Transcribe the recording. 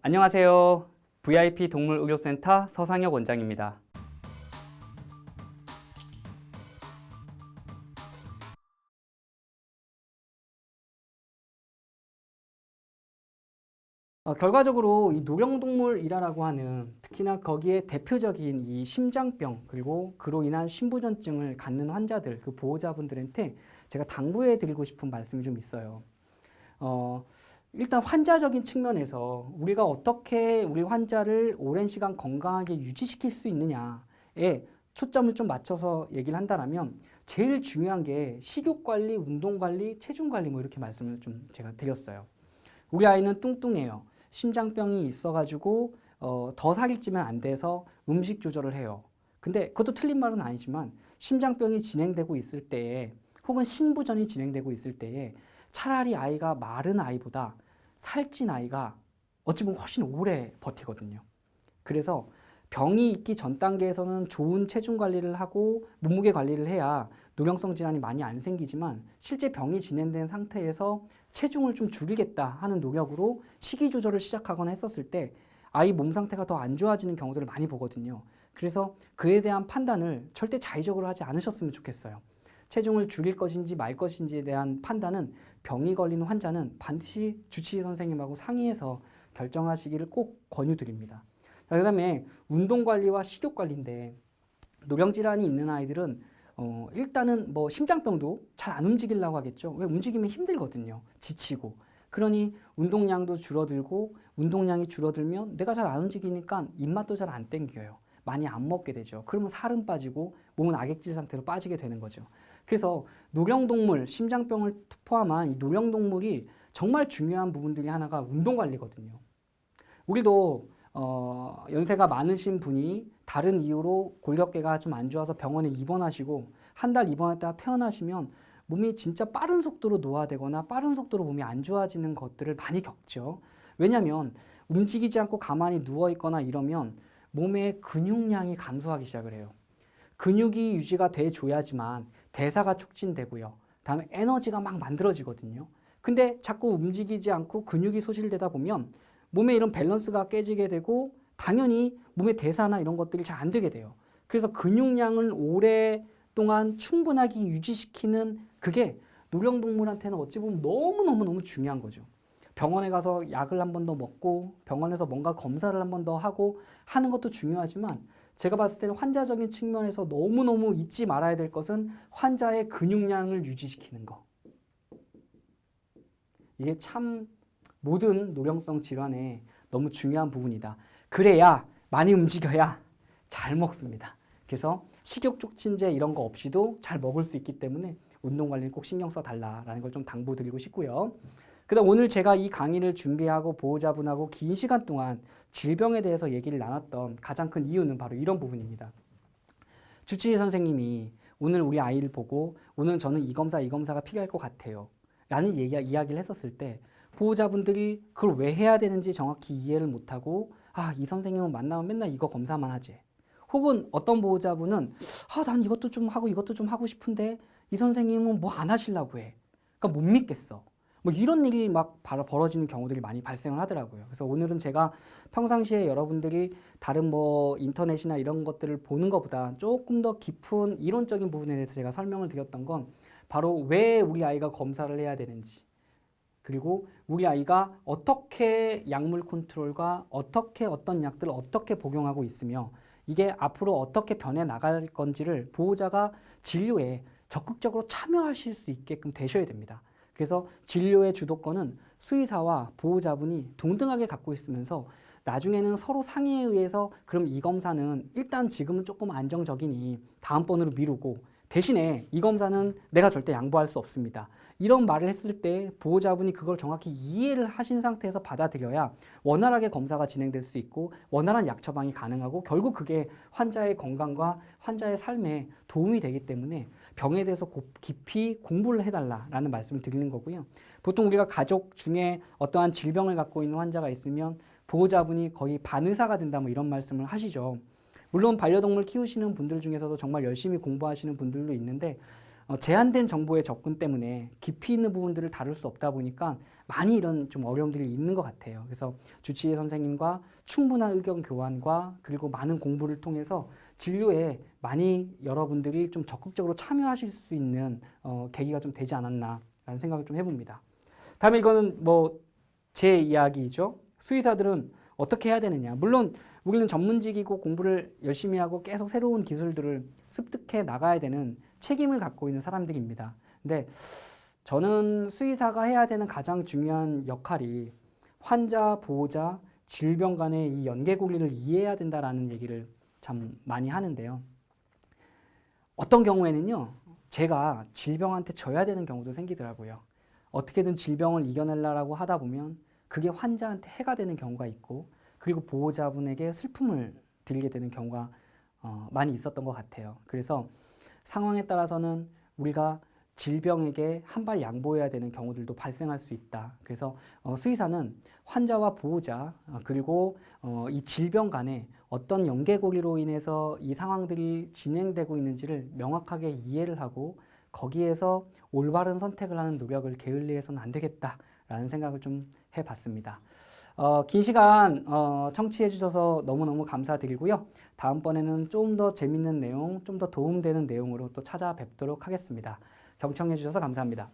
안녕하세요. VIP 동물의료센터 서상혁 원장입니다. 결과적으로 이 노령동물 일화라고 하는 특히나 거기에 대표적인 이 심장병 그리고 그로 인한 심부전증을 갖는 환자들, 그 보호자분들한테 제가 당부해 드리고 싶은 말씀이 좀 있어요. 일단 환자적인 측면에서 우리가 어떻게 우리 환자를 오랜 시간 건강하게 유지시킬 수 있느냐에 초점을 좀 맞춰서 얘기를 한다면 제일 중요한 게 식욕관리, 운동관리, 체중관리 뭐 이렇게 말씀을 좀 제가 드렸어요. 우리 아이는 뚱뚱해요. 심장병이 있어가지고 더 살이 찌면 안 돼서 음식 조절을 해요. 근데 그것도 틀린 말은 아니지만 심장병이 진행되고 있을 때에 혹은 신부전이 진행되고 있을 때에 차라리 아이가 마른 아이보다 살찐 아이가 어찌 보면 훨씬 오래 버티거든요. 그래서 병이 있기 전 단계에서는 좋은 체중 관리를 하고 몸무게 관리를 해야 노령성 질환이 많이 안 생기지만 실제 병이 진행된 상태에서 체중을 좀 줄이겠다 하는 노력으로 식이 조절을 시작하거나 했었을 때 아이 몸 상태가 더 안 좋아지는 경우들을 많이 보거든요. 그래서 그에 대한 판단을 절대 자의적으로 하지 않으셨으면 좋겠어요. 체중을 줄일 것인지 말 것인지에 대한 판단은 병이 걸리는 환자는 반드시 주치의 선생님하고 상의해서 결정하시기를 꼭 권유드립니다. 그 다음에 운동관리와 식욕관리인데 노령질환이 있는 아이들은 일단은 뭐 심장병도 잘 안 움직이려고 하겠죠. 왜? 움직이면 힘들거든요. 지치고. 그러니 운동량도 줄어들고 운동량이 줄어들면 내가 잘 안 움직이니까 입맛도 잘 안 땡겨요. 많이 안 먹게 되죠. 그러면 살은 빠지고 몸은 악액질 상태로 빠지게 되는 거죠. 그래서 노령동물, 심장병을 포함한 이 노령동물이 정말 중요한 부분들이 하나가 운동관리거든요. 우리도 연세가 많으신 분이 다른 이유로 골격계가 좀 안 좋아서 병원에 입원하시고 한 달 입원했다가 퇴원하시면 몸이 진짜 빠른 속도로 노화되거나 빠른 속도로 몸이 안 좋아지는 것들을 많이 겪죠. 왜냐하면 움직이지 않고 가만히 누워 있거나 이러면 몸의 근육량이 감소하기 시작을 해요. 근육이 유지가 돼줘야지만 대사가 촉진되고요. 다음에 에너지가 막 만들어지거든요. 근데 자꾸 움직이지 않고 근육이 소실되다 보면 몸의 이런 밸런스가 깨지게 되고 당연히 몸의 대사나 이런 것들이 잘 안 되게 돼요. 그래서 근육량을 오랫동안 충분하게 유지시키는 그게 노령동물한테는 어찌 보면 너무너무 중요한 거죠. 병원에 가서 약을 한 번 더 먹고 병원에서 뭔가 검사를 한 번 더 하고 하는 것도 중요하지만 제가 봤을 때는 환자적인 측면에서 너무너무 잊지 말아야 될 것은 환자의 근육량을 유지시키는 거. 이게 참 모든 노령성 질환에 너무 중요한 부분이다. 그래야 많이 움직여야 잘 먹습니다. 그래서 식욕 촉진제 이런 거 없이도 잘 먹을 수 있기 때문에 운동 관리는 꼭 신경 써달라라는 걸 좀 당부드리고 싶고요. 그다음 오늘 제가 이 강의를 준비하고 보호자분하고 긴 시간 동안 질병에 대해서 얘기를 나눴던 가장 큰 이유는 바로 이런 부분입니다. 주치의 선생님이 오늘 우리 아이를 보고 오늘 저는 이 검사가 필요할 것 같아요. 라는 이야기를 했었을 때 보호자분들이 그걸 왜 해야 되는지 정확히 이해를 못하고 이 선생님은 만나면 맨날 이거 검사만 하지. 혹은 어떤 보호자분은 난 이것도 좀 하고 이것도 좀 하고 싶은데 이 선생님은 뭐 안 하시려고 해. 그러니까 못 믿겠어. 뭐 이런 일이 막 벌어지는 경우들이 많이 발생을 하더라고요. 그래서 오늘은 제가 평상시에 여러분들이 다른 뭐 인터넷이나 이런 것들을 보는 것보다 조금 더 깊은 이론적인 부분에 대해서 제가 설명을 드렸던 건 바로 왜 우리 아이가 검사를 해야 되는지, 그리고 우리 아이가 어떻게 약물 컨트롤과 어떻게 어떤 약들을 어떻게 복용하고 있으며 이게 앞으로 어떻게 변해 나갈 건지를 보호자가 진료에 적극적으로 참여하실 수 있게끔 되셔야 됩니다. 그래서 진료의 주도권은 수의사와 보호자분이 동등하게 갖고 있으면서 나중에는 서로 상의에 의해서 그럼 이 검사는 일단 지금은 조금 안정적이니 다음번으로 미루고 대신에 이 검사는 내가 절대 양보할 수 없습니다. 이런 말을 했을 때 보호자분이 그걸 정확히 이해를 하신 상태에서 받아들여야 원활하게 검사가 진행될 수 있고 원활한 약 처방이 가능하고 결국 그게 환자의 건강과 환자의 삶에 도움이 되기 때문에 병에 대해서 깊이 공부를 해달라라는 말씀을 드리는 거고요. 보통 우리가 가족 중에 어떠한 질병을 갖고 있는 환자가 있으면 보호자분이 거의 반의사가 된다 뭐 이런 말씀을 하시죠. 물론 반려동물 키우시는 분들 중에서도 정말 열심히 공부하시는 분들도 있는데 제한된 정보의 접근 때문에 깊이 있는 부분들을 다룰 수 없다 보니까 많이 이런 좀 어려움들이 있는 것 같아요. 그래서 주치의 선생님과 충분한 의견 교환과 그리고 많은 공부를 통해서 진료에 많이 여러분들이 좀 적극적으로 참여하실 수 있는 계기가 좀 되지 않았나라는 생각을 좀 해봅니다. 다음에 이거는 뭐 제 이야기죠. 수의사들은 어떻게 해야 되느냐. 물론 우리는 전문직이고 공부를 열심히 하고 계속 새로운 기술들을 습득해 나가야 되는 책임을 갖고 있는 사람들입니다. 근데 저는 수의사가 해야 되는 가장 중요한 역할이 환자, 보호자, 질병 간의 이 연계고리를 이해해야 된다라는 얘기를 참 많이 하는데요. 어떤 경우에는요, 제가 질병한테 져야 되는 경우도 생기더라고요. 어떻게든 질병을 이겨내려고 하다 보면 그게 환자한테 해가 되는 경우가 있고, 그리고 보호자분에게 슬픔을 드리게 되는 경우가 많이 있었던 것 같아요. 그래서 상황에 따라서는 우리가 질병에게 한 발 양보해야 되는 경우들도 발생할 수 있다. 그래서 수의사는 환자와 보호자 그리고 이 질병 간에 어떤 연계고리로 인해서 이 상황들이 진행되고 있는지를 명확하게 이해를 하고 거기에서 올바른 선택을 하는 노력을 게을리해서는 안 되겠다라는 생각을 좀 해봤습니다. 긴 시간 청취해 주셔서 너무너무 감사드리고요. 다음번에는 좀 더 재밌는 내용, 좀 더 도움되는 내용으로 또 찾아뵙도록 하겠습니다. 경청해 주셔서 감사합니다.